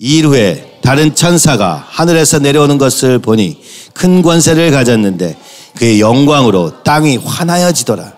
2일 후에 다른 천사가 하늘에서 내려오는 것을 보니 큰 권세를 가졌는데 그의 영광으로 땅이 환하여지더라.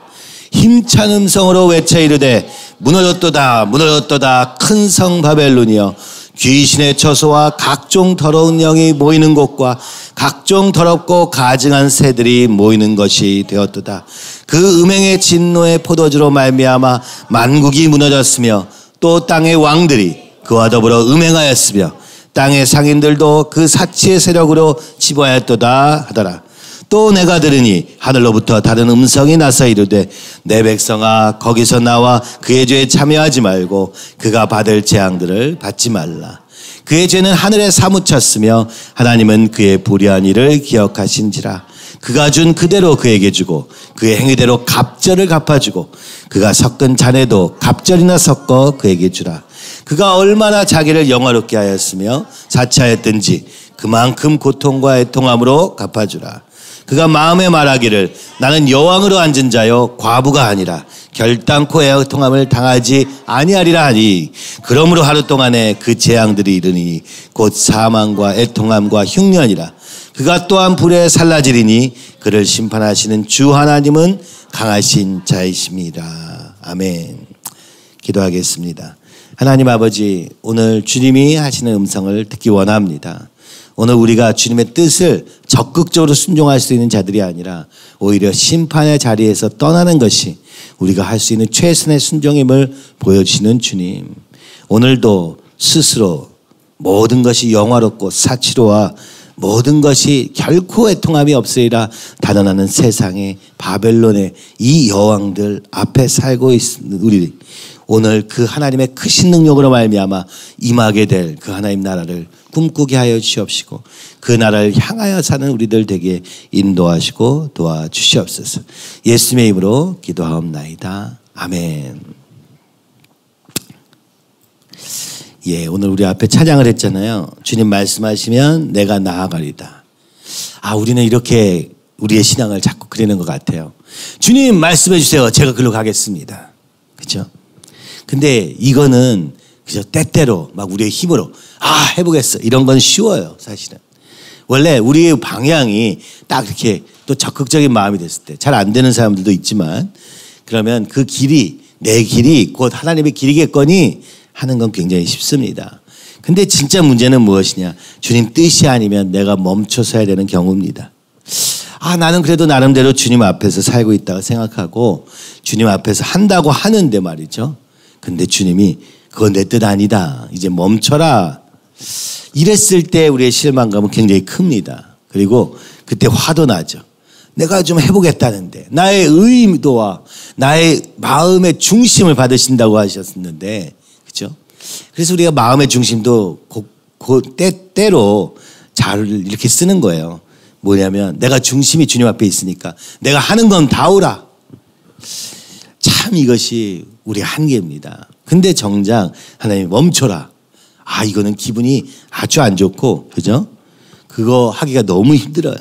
힘찬 음성으로 외쳐 이르되 무너졌도다 무너졌도다 큰 성 바벨론이여 귀신의 처소와 각종 더러운 영이 모이는 곳과 각종 더럽고 가증한 새들이 모이는 것이 되었도다. 그 음행의 진노의 포도주로 말미암아 만국이 무너졌으며 또 땅의 왕들이 그와 더불어 음행하였으며 땅의 상인들도 그 사치의 세력으로 치부하였도다 하더라. 또 내가 들으니 하늘로부터 다른 음성이 나서 이르되 내 백성아 거기서 나와 그의 죄에 참여하지 말고 그가 받을 재앙들을 받지 말라. 그의 죄는 하늘에 사무쳤으며 하나님은 그의 불의한 일을 기억하신지라. 그가 준 그대로 그에게 주고 그의 행위대로 갑절을 갚아주고 그가 섞은 잔에도 갑절이나 섞어 그에게 주라. 그가 얼마나 자기를 영화롭게 하였으며 사치하였든지 그만큼 고통과 애통함으로 갚아주라. 그가 마음에 말하기를 나는 여왕으로 앉은 자요 과부가 아니라 결단코 애통함을 당하지 아니하리라 하니 그러므로 하루 동안에 그 재앙들이 이르니 곧 사망과 애통함과 흉년이라. 그가 또한 불에 살라지리니 그를 심판하시는 주 하나님은 강하신 자이십니다. 아멘. 기도하겠습니다. 하나님 아버지, 오늘 주님이 하시는 음성을 듣기 원합니다. 오늘 우리가 주님의 뜻을 적극적으로 순종할 수 있는 자들이 아니라 오히려 심판의 자리에서 떠나는 것이 우리가 할 수 있는 최선의 순종임을 보여주시는 주님. 오늘도 스스로 모든 것이 영화롭고 사치로와 모든 것이 결코 애통함이 없으리라 단언하는 세상의 바벨론의 이 여왕들 앞에 살고 있는 우리, 오늘 그 하나님의 크신 능력으로 말미암아 임하게 될 그 하나님 나라를 꿈꾸게 하여 주시옵시고 그 나라를 향하여 사는 우리들 되게 인도하시고 도와주시옵소서. 예수님의 이름으로 기도하옵나이다. 아멘. 예, 오늘 우리 앞에 찬양을 했잖아요. 주님 말씀하시면 내가 나아가리다. 우리는 이렇게 우리의 신앙을 자꾸 그리는 것 같아요. 주님 말씀해 주세요. 제가 글로 가겠습니다. 그렇죠? 근데 이거는 그저 때때로 막 우리의 힘으로 해보겠어. 이런 건 쉬워요, 사실은. 원래 우리의 방향이 딱 이렇게 또 적극적인 마음이 됐을 때 잘 안 되는 사람들도 있지만 그러면 그 길이 내 길이 곧 하나님의 길이겠거니 하는 건 굉장히 쉽습니다. 근데 진짜 문제는 무엇이냐? 주님 뜻이 아니면 내가 멈춰서야 되는 경우입니다. 나는 그래도 나름대로 주님 앞에서 살고 있다고 생각하고 주님 앞에서 한다고 하는데 말이죠. 근데 주님이 그건 내 뜻 아니다. 이제 멈춰라. 이랬을 때 우리의 실망감은 굉장히 큽니다. 그리고 그때 화도 나죠. 내가 좀 해보겠다는데 나의 의도와 나의 마음의 중심을 받으신다고 하셨는데 그렇죠? 그래서 우리가 마음의 중심도 때때로 잘 이렇게 쓰는 거예요. 뭐냐면 내가 중심이 주님 앞에 있으니까 내가 하는 건 다 오라. 참 이것이 우리의 한계입니다. 근데 정작 하나님 멈춰라. 이거는 기분이 아주 안 좋고 그죠? 그거 하기가 너무 힘들어요.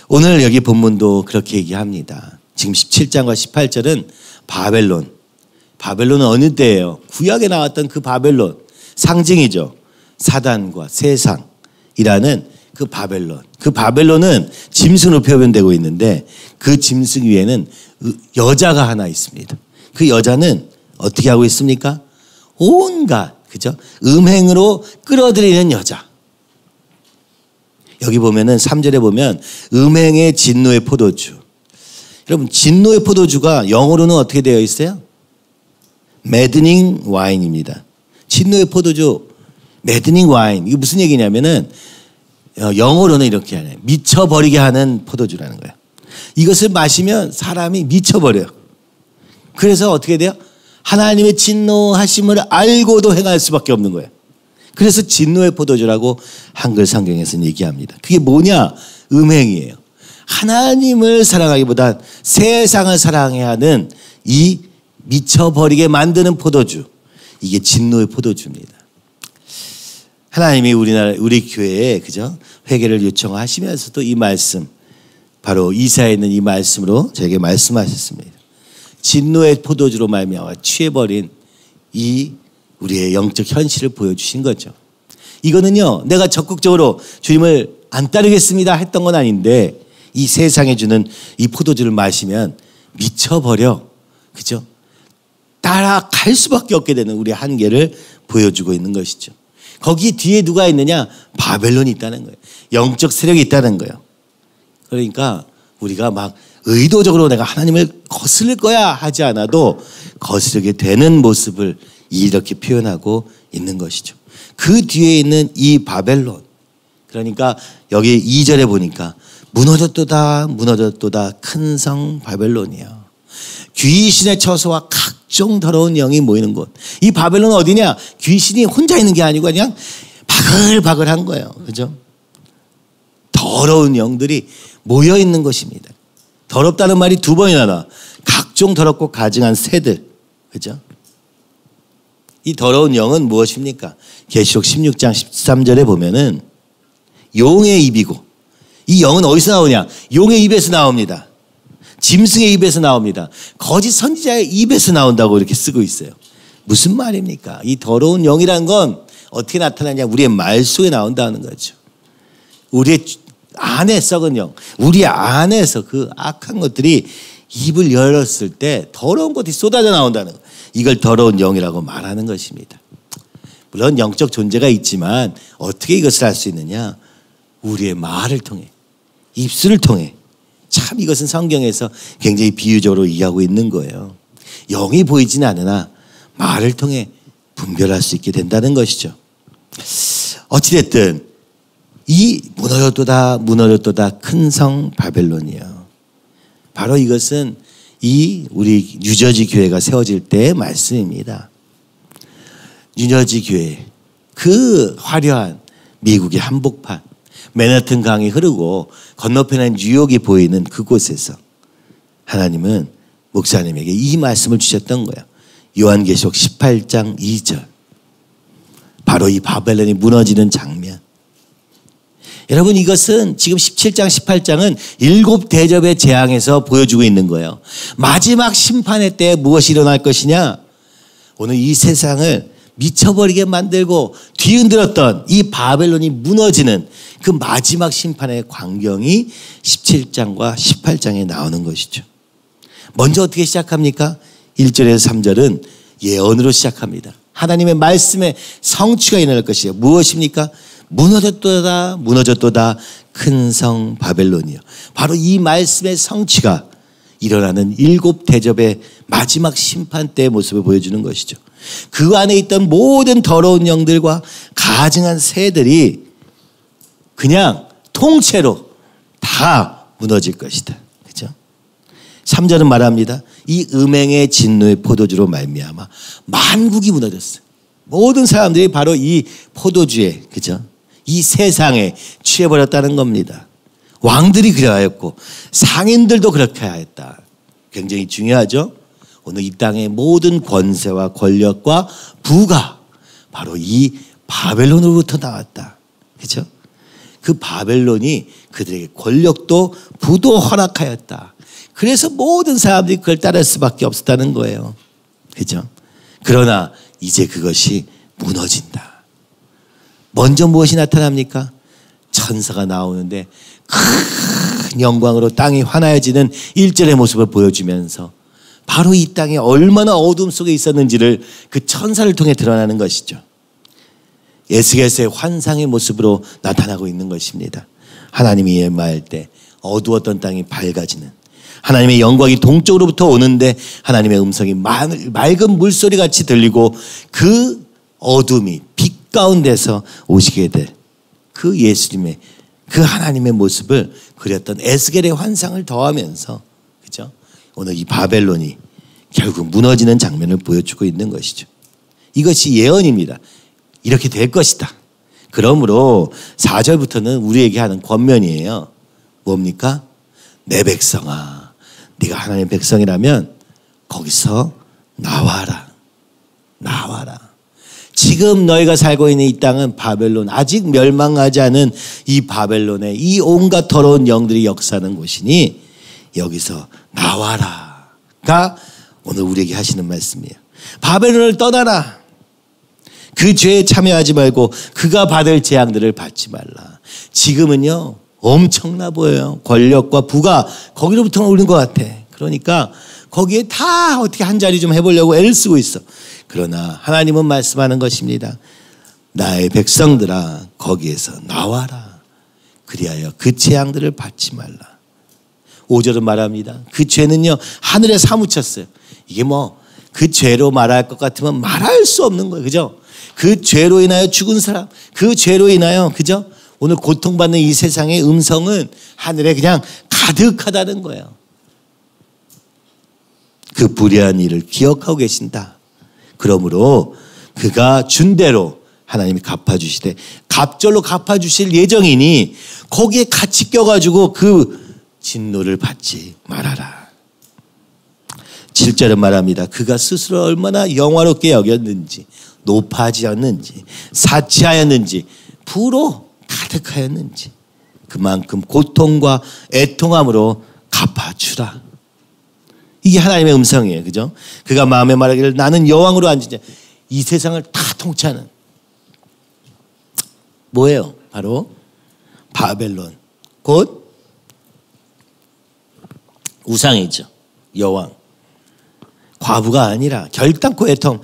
오늘 여기 본문도 그렇게 얘기합니다. 지금 17장과 18절은 바벨론은 어느 때예요? 구약에 나왔던 그 바벨론 상징이죠. 사단과 세상이라는 그 바벨론. 그 바벨론은 짐승으로 표현되고 있는데 그 짐승 위에는 여자가 하나 있습니다. 그 여자는 어떻게 하고 있습니까? 온갖 그죠? 음행으로 끌어들이는 여자. 여기 보면은 3절에 보면 음행의 진노의 포도주. 여러분 진노의 포도주가 영어로는 어떻게 되어 있어요? 매드닝 와인입니다. 진노의 포도주 매드닝 와인. 이게 무슨 얘기냐면은 영어로는 이렇게 하네요. 미쳐버리게 하는 포도주라는 거예요. 이것을 마시면 사람이 미쳐버려요. 그래서 어떻게 돼요? 하나님의 진노하심을 알고도 행할 수밖에 없는 거예요. 그래서 진노의 포도주라고 한글 성경에서는 얘기합니다. 그게 뭐냐? 음행이에요. 하나님을 사랑하기보다 세상을 사랑해야 하는 이 미쳐버리게 만드는 포도주. 이게 진노의 포도주입니다. 하나님이 우리 교회에 그죠? 회개를 요청하시면서도 이 말씀, 바로 이사야에 있는 이 말씀으로 저에게 말씀하셨습니다. 진노의 포도주로 말미암아 취해버린 이 우리의 영적 현실을 보여주신 거죠. 이거는요, 내가 적극적으로 주님을 안 따르겠습니다 했던 건 아닌데 이 세상에 주는 이 포도주를 마시면 미쳐버려. 그죠? 따라갈 수밖에 없게 되는 우리의 한계를 보여주고 있는 것이죠. 거기 뒤에 누가 있느냐? 바벨론이 있다는 거예요. 영적 세력이 있다는 거예요. 그러니까 우리가 막 의도적으로 내가 하나님을 거스를 거야 하지 않아도 거스르게 되는 모습을 이렇게 표현하고 있는 것이죠. 그 뒤에 있는 이 바벨론. 그러니까 여기 2절에 보니까 무너졌도다 무너졌도다 큰 성 바벨론이야. 귀신의 처소와 각종 더러운 영이 모이는 곳. 이 바벨론은 어디냐? 귀신이 혼자 있는 게 아니고 그냥 바글바글한 거예요. 그죠? 더러운 영들이 모여 있는 것입니다. 더럽다는 말이 두 번이나 나와. 각종 더럽고 가증한 새들. 그죠? 이 더러운 영은 무엇입니까? 계시록 16장 13절에 보면은 용의 입이고, 이 영은 어디서 나오냐? 용의 입에서 나옵니다. 짐승의 입에서 나옵니다. 거짓 선지자의 입에서 나온다고 이렇게 쓰고 있어요. 무슨 말입니까? 이 더러운 영이라는 건 어떻게 나타나냐? 우리의 말 속에 나온다는 거죠. 우리의 안에 썩은 영, 우리 안에서 그 악한 것들이 입을 열었을 때 더러운 것이 쏟아져 나온다는 거. 이걸 더러운 영이라고 말하는 것입니다. 물론 영적 존재가 있지만 어떻게 이것을 할 수 있느냐? 우리의 말을 통해, 입술을 통해. 참 이것은 성경에서 굉장히 비유적으로 이해하고 있는 거예요. 영이 보이지는 않으나 말을 통해 분별할 수 있게 된다는 것이죠. 어찌됐든 이 무너졌도다 무너졌도다 큰 성 바벨론이요. 바로 이것은 이 우리 뉴저지 교회가 세워질 때의 말씀입니다. 뉴저지 교회, 그 화려한 미국의 한복판, 맨하튼 강이 흐르고 건너편에 뉴욕이 보이는 그곳에서 하나님은 목사님에게 이 말씀을 주셨던 거예요. 요한계시록 18장 2절. 바로 이 바벨론이 무너지는 장면. 여러분, 이것은 지금 17장 18장은 7 대접의 재앙에서 보여주고 있는 거예요. 마지막 심판의 때에 무엇이 일어날 것이냐? 오늘 이 세상을 미쳐버리게 만들고 뒤흔들었던 이 바벨론이 무너지는 그 마지막 심판의 광경이 17장과 18장에 나오는 것이죠. 먼저 어떻게 시작합니까? 1절에서 3절은 예언으로 시작합니다. 하나님의 말씀의 성취가 일어날 것이에요. 무엇입니까? 무너졌도다 무너졌도다 큰 성 바벨론이요. 바로 이 말씀의 성취가 일어나는 7 대접의 마지막 심판 때의 모습을 보여주는 것이죠. 그 안에 있던 모든 더러운 영들과 가증한 새들이 그냥 통째로 다 무너질 것이다. 그렇죠? 3절은 말합니다. 이 음행의 진노의 포도주로 말미암아 만국이 무너졌어요. 모든 사람들이 바로 이 포도주에, 그죠? 이 세상에 취해버렸다는 겁니다. 왕들이 그래하였고 상인들도 그렇게 하였다. 굉장히 중요하죠? 오늘 이 땅의 모든 권세와 권력과 부가 바로 이 바벨론으로부터 나왔다. 그렇죠? 그 바벨론이 그들에게 권력도 부도 허락하였다. 그래서 모든 사람들이 그걸 따를 수밖에 없었다는 거예요. 그렇죠? 그러나 이제 그것이 무너진다. 먼저 무엇이 나타납니까? 천사가 나오는데 큰 영광으로 땅이 환하여지는 1절의 모습을 보여주면서 바로 이 땅에 얼마나 어둠 속에 있었는지를 그 천사를 통해 드러나는 것이죠. 에스겔서의 환상의 모습으로 나타나고 있는 것입니다. 하나님이 예마할 때 어두웠던 땅이 밝아지는, 하나님의 영광이 동쪽으로부터 오는데 하나님의 음성이 맑은 물소리 같이 들리고 그 어둠이 빛 가운데서 오시게 될 그 예수님의, 그 하나님의 모습을 그렸던 에스겔의 환상을 더하면서, 그죠? 오늘 이 바벨론이 결국 무너지는 장면을 보여주고 있는 것이죠. 이것이 예언입니다. 이렇게 될 것이다. 그러므로 4절부터는 우리에게 하는 권면이에요. 뭡니까? 내 백성아, 네가 하나님의 백성이라면 거기서 나와라. 나와라. 지금 너희가 살고 있는 이 땅은 바벨론, 아직 멸망하지 않은 이 바벨론의 이 온갖 더러운 영들이 역사하는 곳이니 여기서 나와라가 오늘 우리에게 하시는 말씀이에요. 바벨론을 떠나라. 그 죄에 참여하지 말고 그가 받을 재앙들을 받지 말라. 지금은요 엄청나 보여요. 권력과 부가 거기로부터 오는 것 같아. 그러니까 거기에 다 어떻게 한 자리 좀 해보려고 애를 쓰고 있어. 그러나 하나님은 말씀하는 것입니다. 나의 백성들아 거기에서 나와라. 그리하여 그 재앙들을 받지 말라. 5절은 말합니다. 그 죄는요 하늘에 사무쳤어요. 이게 뭐 그 죄로 말할 것 같으면 말할 수 없는 거예요. 그죠? 그 죄로 인하여 죽은 사람, 그 죄로 인하여, 그죠? 오늘 고통받는 이 세상의 음성은 하늘에 그냥 가득하다는 거예요. 그 불의한 일을 기억하고 계신다. 그러므로 그가 준 대로 하나님이 갚아주시되 갑절로 갚아주실 예정이니 거기에 같이 껴가지고 그 진노를 받지 말아라. 7절은 말합니다. 그가 스스로 얼마나 영화롭게 여겼는지, 높아하지 않는지, 사치하였는지, 부로 가득하였는지 그만큼 고통과 애통함으로 갚아주라. 이게 하나님의 음성이에요. 그죠? 그가 마음에 말하기를 나는 여왕으로 앉으자. 이 세상을 다 통치하는 뭐예요? 바로 바벨론. 곧 우상이죠. 여왕. 과부가 아니라 결단코 애통.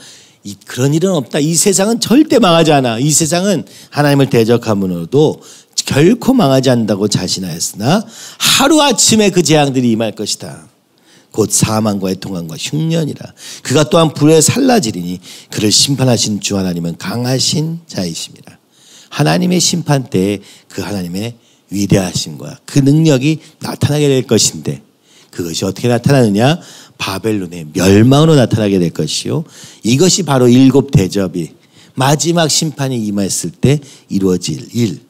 그런 일은 없다. 이 세상은 절대 망하지 않아. 이 세상은 하나님을 대적함으로도 결코 망하지 않는다고 자신하였으나 하루아침에 그 재앙들이 임할 것이다. 곧 사망과 애통함과 흉년이라. 그가 또한 불에 살라지리니 그를 심판하신 주 하나님은 강하신 자이십니다. 하나님의 심판 때에 그 하나님의 위대하심과 그 능력이 나타나게 될 것인데 그것이 어떻게 나타나느냐? 바벨론의 멸망으로 나타나게 될 것이요. 이것이 바로 일곱 대접이 마지막 심판이 임했을 때 이루어질 일.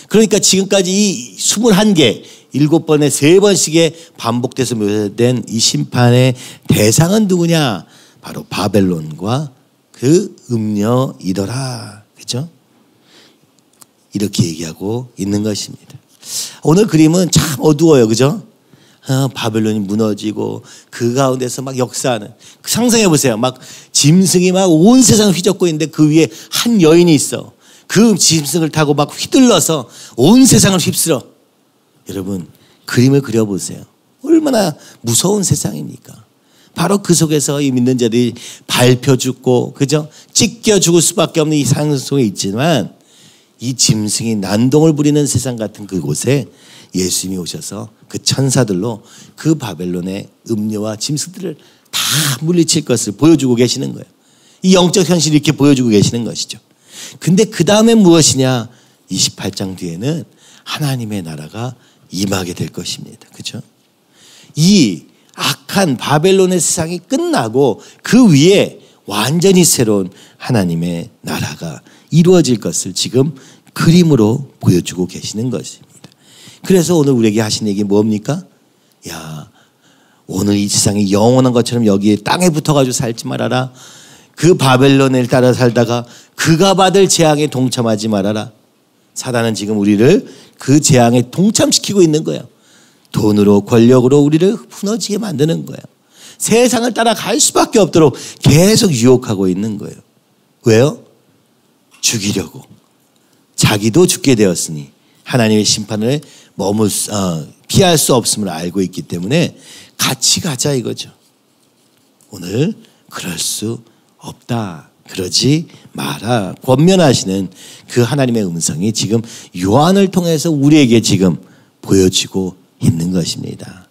그러니까 지금까지 이 21개 7번에 3번씩의 반복돼서 묘사된 이 심판의 대상은 누구냐? 바로 바벨론과 그 음녀이더라. 그렇죠? 이렇게 얘기하고 있는 것입니다. 오늘 그림은 참 어두워요. 그죠? 바벨론이 무너지고 그 가운데서 막 역사하는. 상상해 보세요. 막 짐승이 막 온 세상을 휘젓고 있는데 그 위에 한 여인이 있어. 그 짐승을 타고 막 휘둘러서 온 세상을 휩쓸어. 여러분 그림을 그려보세요. 얼마나 무서운 세상입니까? 바로 그 속에서 이 믿는 자들이 밟혀 죽고 그죠? 찢겨 죽을 수밖에 없는 이 상황 속에 있지만 이 짐승이 난동을 부리는 세상 같은 그곳에 예수님이 오셔서 그 천사들로 그 바벨론의 음녀와 짐승들을 다 물리칠 것을 보여주고 계시는 거예요. 이 영적 현실을 이렇게 보여주고 계시는 것이죠. 근데 그 다음에 무엇이냐? 28장 뒤에는 하나님의 나라가 임하게 될 것입니다. 그렇죠? 이 악한 바벨론의 세상이 끝나고 그 위에 완전히 새로운 하나님의 나라가 이루어질 것을 지금 그림으로 보여주고 계시는 것입니다. 그래서 오늘 우리에게 하신 얘기 뭡니까? 야, 오늘 이 세상이 영원한 것처럼 여기에 땅에 붙어가지고 살지 말아라. 그 바벨론을 따라 살다가 그가 받을 재앙에 동참하지 말아라. 사단은 지금 우리를 그 재앙에 동참시키고 있는 거예요. 돈으로 권력으로 우리를 무너지게 만드는 거예요. 세상을 따라갈 수밖에 없도록 계속 유혹하고 있는 거예요. 왜요? 죽이려고. 자기도 죽게 되었으니 하나님의 심판을 피할 수 없음을 알고 있기 때문에 같이 가자 이거죠. 오늘 그럴 수 없다. 그러지 마라. 권면하시는 그 하나님의 음성이 지금 요한을 통해서 우리에게 지금 보여지고 있는 것입니다.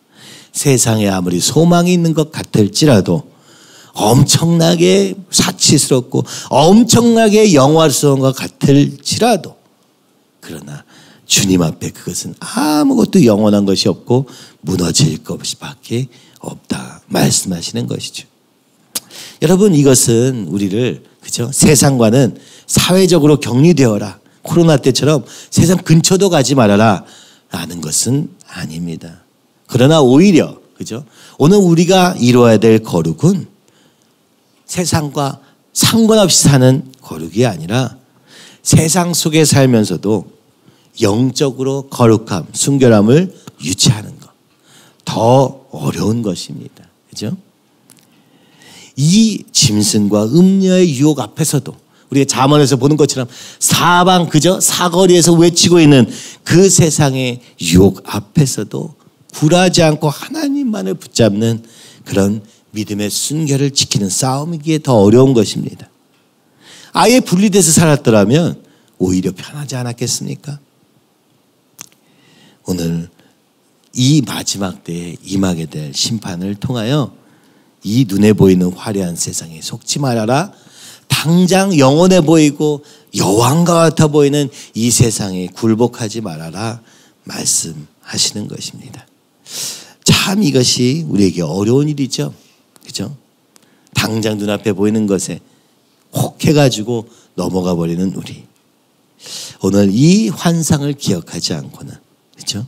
세상에 아무리 소망이 있는 것 같을지라도 엄청나게 사치스럽고 엄청나게 영화스러운 것 같을지라도 그러나 주님 앞에 그것은 아무것도 영원한 것이 없고 무너질 것밖에 없다 말씀하시는 것이죠. 여러분 이것은 우리를 그죠? 세상과는 사회적으로 격리되어라. 코로나 때처럼 세상 근처도 가지 말아라 라는 것은 아닙니다. 그러나 오히려 그죠? 오늘 우리가 이루어야 될 거룩은 세상과 상관없이 사는 거룩이 아니라 세상 속에 살면서도 영적으로 거룩함, 순결함을 유지하는 것. 더 어려운 것입니다. 그죠? 이 짐승과 음녀의 유혹 앞에서도 우리가 잠언에서 보는 것처럼 사방 그저 사거리에서 외치고 있는 그 세상의 유혹 앞에서도 굴하지 않고 하나님만을 붙잡는 그런 믿음의 순결을 지키는 싸움이기에 더 어려운 것입니다. 아예 분리돼서 살았더라면 오히려 편하지 않았겠습니까? 오늘 이 마지막 때에 임하게 될 심판을 통하여 이 눈에 보이는 화려한 세상에 속지 말아라. 당장 영원해 보이고 여왕과 같아 보이는 이 세상에 굴복하지 말아라 말씀하시는 것입니다. 참 이것이 우리에게 어려운 일이죠. 그죠? 당장 눈앞에 보이는 것에 혹해가지고 넘어가 버리는 우리. 오늘 이 환상을 기억하지 않고는, 그죠?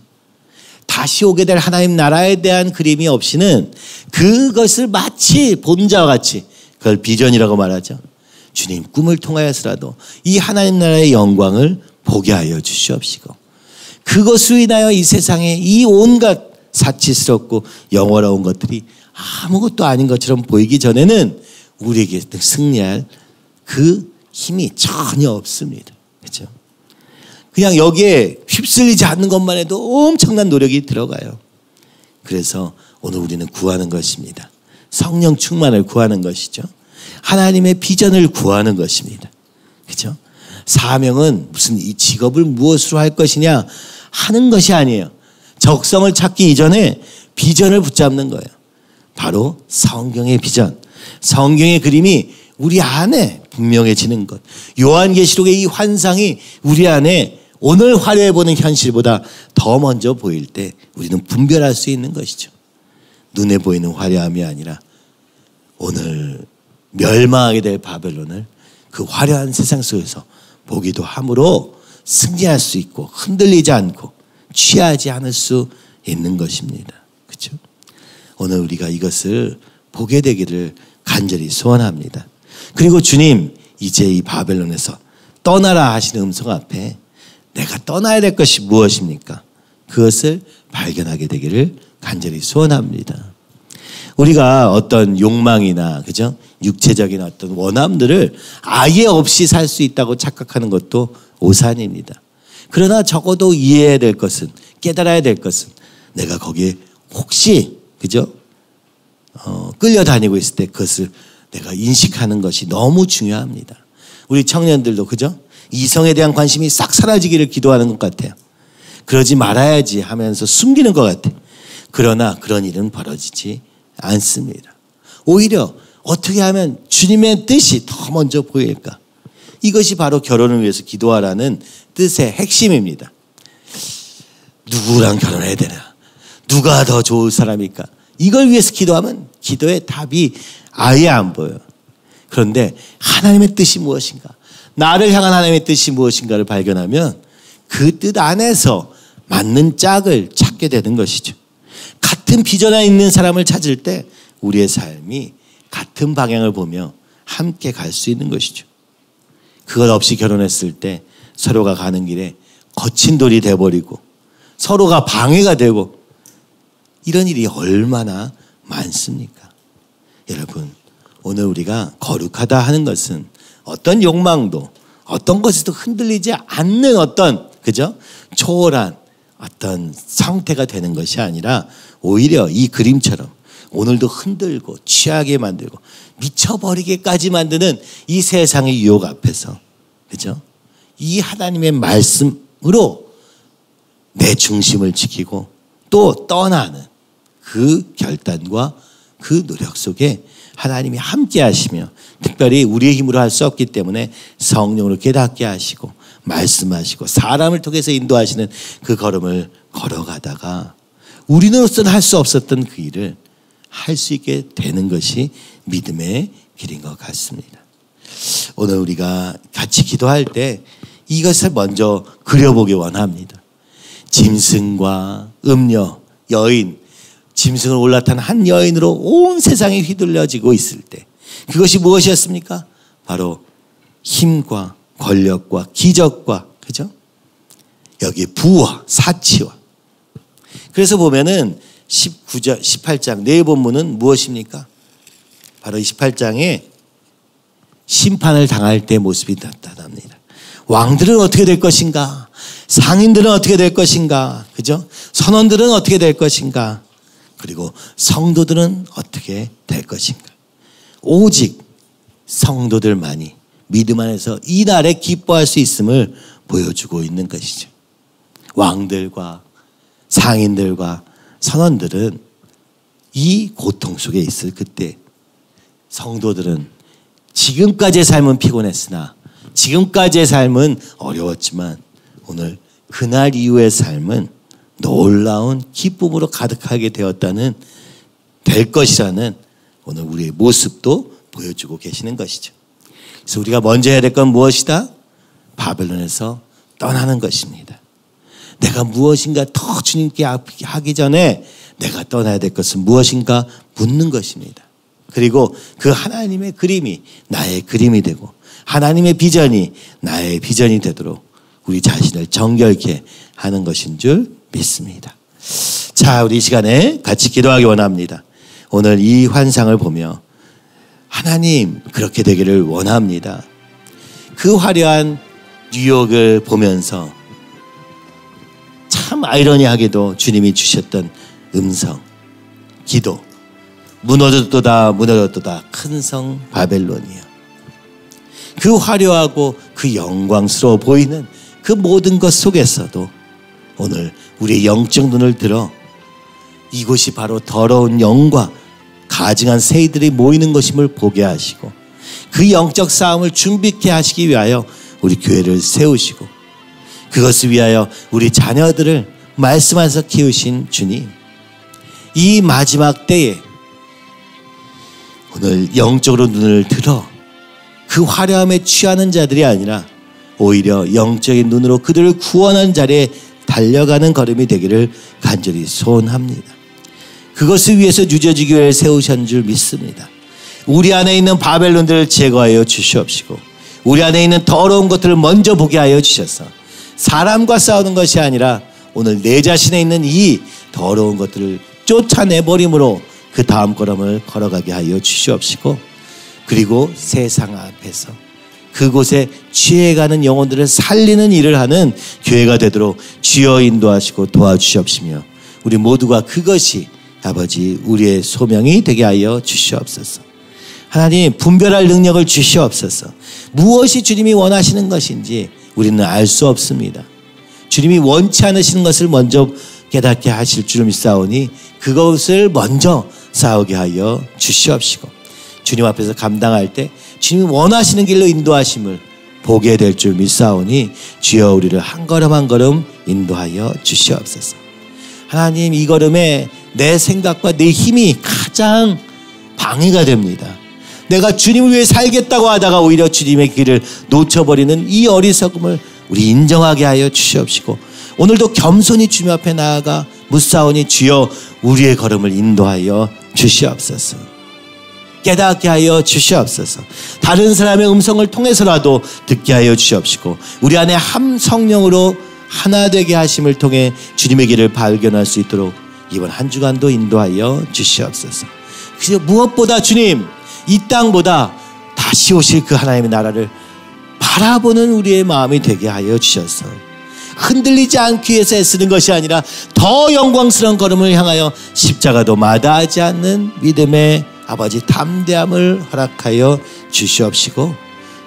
다시 오게 될 하나님 나라에 대한 그림이 없이는 그것을 마치 본자와 같이, 그걸 비전이라고 말하죠. 주님 꿈을 통하여서라도 이 하나님 나라의 영광을 보게 하여 주시옵시고, 그것으로 인하여 이 세상에 이 온갖 사치스럽고 영원한 것들이 아무것도 아닌 것처럼 보이기 전에는 우리에게 승리할 그 힘이 전혀 없습니다. 그렇죠? 그냥 여기에 휩쓸리지 않는 것만 해도 엄청난 노력이 들어가요. 그래서 오늘 우리는 구하는 것입니다. 성령 충만을 구하는 것이죠. 하나님의 비전을 구하는 것입니다. 그렇죠? 사명은 무슨 이 직업을 무엇으로 할 것이냐 하는 것이 아니에요. 적성을 찾기 이전에 비전을 붙잡는 거예요. 바로 성경의 비전, 성경의 그림이 우리 안에 분명해지는 것. 요한계시록의 이 환상이 우리 안에 오늘 화려해 보는 현실보다 더 먼저 보일 때 우리는 분별할 수 있는 것이죠. 눈에 보이는 화려함이 아니라 오늘 멸망하게 될 바벨론을 그 화려한 세상 속에서 보기도 함으로 승리할 수 있고 흔들리지 않고 취하지 않을 수 있는 것입니다. 그렇죠? 오늘 우리가 이것을 보게 되기를 간절히 소원합니다. 그리고 주님 이제 이 바벨론에서 떠나라 하시는 음성 앞에 내가 떠나야 될 것이 무엇입니까? 그것을 발견하게 되기를 간절히 소원합니다. 우리가 어떤 욕망이나 그죠? 육체적인 어떤 원함들을 아예 없이 살 수 있다고 착각하는 것도 오산입니다. 그러나 적어도 이해해야 될 것은, 깨달아야 될 것은 내가 거기에 혹시 그죠? 끌려다니고 있을 때 그것을 내가 인식하는 것이 너무 중요합니다. 우리 청년들도 그죠? 이성에 대한 관심이 싹 사라지기를 기도하는 것 같아요. 그러지 말아야지 하면서 숨기는 것 같아요. 그러나 그런 일은 벌어지지 않습니다. 오히려 어떻게 하면 주님의 뜻이 더 먼저 보일까? 이것이 바로 결혼을 위해서 기도하라는 뜻의 핵심입니다. 누구랑 결혼해야 되나? 누가 더 좋을 사람일까? 이걸 위해서 기도하면 기도의 답이 아예 안 보여요. 그런데 하나님의 뜻이 무엇인가? 나를 향한 하나님의 뜻이 무엇인가를 발견하면 그 뜻 안에서 맞는 짝을 찾게 되는 것이죠. 같은 비전에 있는 사람을 찾을 때 우리의 삶이 같은 방향을 보며 함께 갈 수 있는 것이죠. 그것 없이 결혼했을 때 서로가 가는 길에 거친 돌이 돼버리고 서로가 방해가 되고 이런 일이 얼마나 많습니까? 여러분, 오늘 우리가 거룩하다 하는 것은 어떤 욕망도 어떤 것에도 흔들리지 않는 어떤 그죠? 초월한 어떤 상태가 되는 것이 아니라 오히려 이 그림처럼 오늘도 흔들고 취하게 만들고 미쳐버리게까지 만드는 이 세상의 유혹 앞에서 그죠? 이 하나님의 말씀으로 내 중심을 지키고 또 떠나는 그 결단과 그 노력 속에 하나님이 함께 하시며 특별히 우리의 힘으로 할 수 없기 때문에 성령으로 깨닫게 하시고 말씀하시고 사람을 통해서 인도하시는 그 걸음을 걸어가다가 우리로서는 할 수 없었던 그 일을 할 수 있게 되는 것이 믿음의 길인 것 같습니다. 오늘 우리가 같이 기도할 때 이것을 먼저 그려보기 원합니다. 짐승과 음녀, 여인, 짐승을 올라탄 한 여인으로 온 세상이 휘둘려지고 있을 때 그것이 무엇이었습니까? 바로 힘과 권력과 기적과 그죠? 여기 부와 사치와. 그래서 보면은 19절, 18장 네 본문은 무엇입니까? 바로 18장에 심판을 당할 때 모습이 나타납니다. 왕들은 어떻게 될 것인가? 상인들은 어떻게 될 것인가? 그죠? 선원들은 어떻게 될 것인가? 그리고 성도들은 어떻게 될 것인가? 오직 성도들만이 믿음 안에서 이 날에 기뻐할 수 있음을 보여주고 있는 것이죠. 왕들과 상인들과 선원들은 이 고통 속에 있을 그때, 성도들은 지금까지의 삶은 피곤했으나, 지금까지의 삶은 어려웠지만 오늘 그날 이후의 삶은 놀라운 기쁨으로 가득하게 될 것이라는 오늘 우리의 모습도 보여주고 계시는 것이죠. 그래서 우리가 먼저 해야 될 건 무엇이다? 바벨론에서 떠나는 것입니다. 내가 무엇인가 더 주님께 하기 전에 내가 떠나야 될 것은 무엇인가 묻는 것입니다. 그리고 그 하나님의 그림이 나의 그림이 되고 하나님의 비전이 나의 비전이 되도록 우리 자신을 정결케 하는 것인 줄 믿습니다. 자, 우리 이 시간에 같이 기도하기 원합니다. 오늘 이 환상을 보며 하나님 그렇게 되기를 원합니다. 그 화려한 뉴욕을 보면서 참 아이러니하게도 주님이 주셨던 음성, 기도, 무너졌도다 무너졌도다 큰 성 바벨론이여. 그 화려하고 그 영광스러워 보이는 그 모든 것 속에서도 오늘 우리의 영적 눈을 들어 이곳이 바로 더러운 영과 가증한 새들이 모이는 것임을 보게 하시고 그 영적 싸움을 준비케 하시기 위하여 우리 교회를 세우시고 그것을 위하여 우리 자녀들을 말씀 안에서 키우신 주님, 이 마지막 때에 오늘 영적으로 눈을 들어 그 화려함에 취하는 자들이 아니라 오히려 영적인 눈으로 그들을 구원하는 자리에 달려가는 걸음이 되기를 간절히 소원합니다. 그것을 위해서 뉴저지 교회를 세우신 줄 믿습니다. 우리 안에 있는 바벨론들을 제거하여 주시옵시고 우리 안에 있는 더러운 것들을 먼저 보게 하여 주셔서 사람과 싸우는 것이 아니라 오늘 내 자신에 있는 이 더러운 것들을 쫓아내버림으로 그 다음 걸음을 걸어가게 하여 주시옵시고 그리고 세상 앞에서 그곳에 취해가는 영혼들을 살리는 일을 하는 교회가 되도록 주여 인도하시고 도와주시옵시며 우리 모두가 그것이 아버지 우리의 소명이 되게 하여 주시옵소서. 하나님 분별할 능력을 주시옵소서. 무엇이 주님이 원하시는 것인지 우리는 알 수 없습니다. 주님이 원치 않으시는 것을 먼저 깨닫게 하실 줄 믿사오니 그것을 먼저 싸우게 하여 주시옵시고 주님 앞에서 감당할 때 주님이 원하시는 길로 인도하심을 보게 될 줄 믿사오니 주여 우리를 한 걸음 한 걸음 인도하여 주시옵소서. 하나님 이 걸음에 내 생각과 내 힘이 가장 방해가 됩니다. 내가 주님을 위해 살겠다고 하다가 오히려 주님의 길을 놓쳐버리는 이 어리석음을 우리 인정하게 하여 주시옵시고 오늘도 겸손히 주님 앞에 나아가 묻사오니 주여 우리의 걸음을 인도하여 주시옵소서. 깨닫게 하여 주시옵소서. 다른 사람의 음성을 통해서라도 듣게 하여 주시옵시고 우리 안에 한 성령으로 하나 되게 하심을 통해 주님의 길을 발견할 수 있도록 이번 한 주간도 인도하여 주시옵소서. 그래서 무엇보다 주님 이 땅보다 다시 오실 그 하나님의 나라를 바라보는 우리의 마음이 되게 하여 주셔서 흔들리지 않기 위해서 애쓰는 것이 아니라 더 영광스러운 걸음을 향하여 십자가도 마다하지 않는 믿음의 아버지 담대함을 허락하여 주시옵시고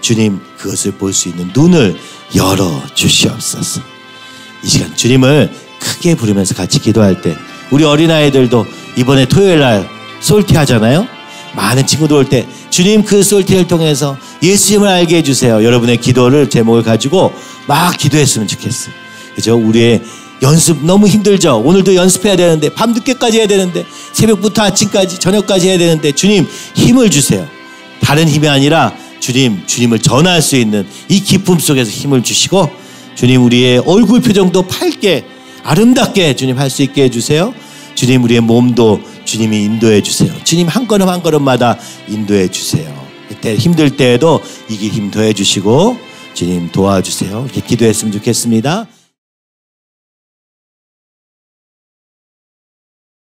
주님 그것을 볼 수 있는 눈을 열어 주시옵소서. 이 시간 주님을 크게 부르면서 같이 기도할 때 우리 어린아이들도 이번에 토요일 날 솔티 하잖아요. 많은 친구들 올 때 주님 그 솔티를 통해서 예수님을 알게 해주세요. 여러분의 기도를 제목을 가지고 막 기도했으면 좋겠어요. 그죠? 우리의 연습 너무 힘들죠. 오늘도 연습해야 되는데 밤늦게까지 해야 되는데 새벽부터 아침까지 저녁까지 해야 되는데 주님 힘을 주세요. 다른 힘이 아니라 주님을 전할 수 있는 이 기쁨 속에서 힘을 주시고 주님 우리의 얼굴 표정도 밝게 아름답게 주님 할 수 있게 해주세요. 주님 우리의 몸도 주님이 인도해 주세요. 주님 한 걸음 한 걸음마다 인도해 주세요. 그때 힘들 때에도 이게 힘 더해 주시고 주님 도와주세요. 이렇게 기도했으면 좋겠습니다.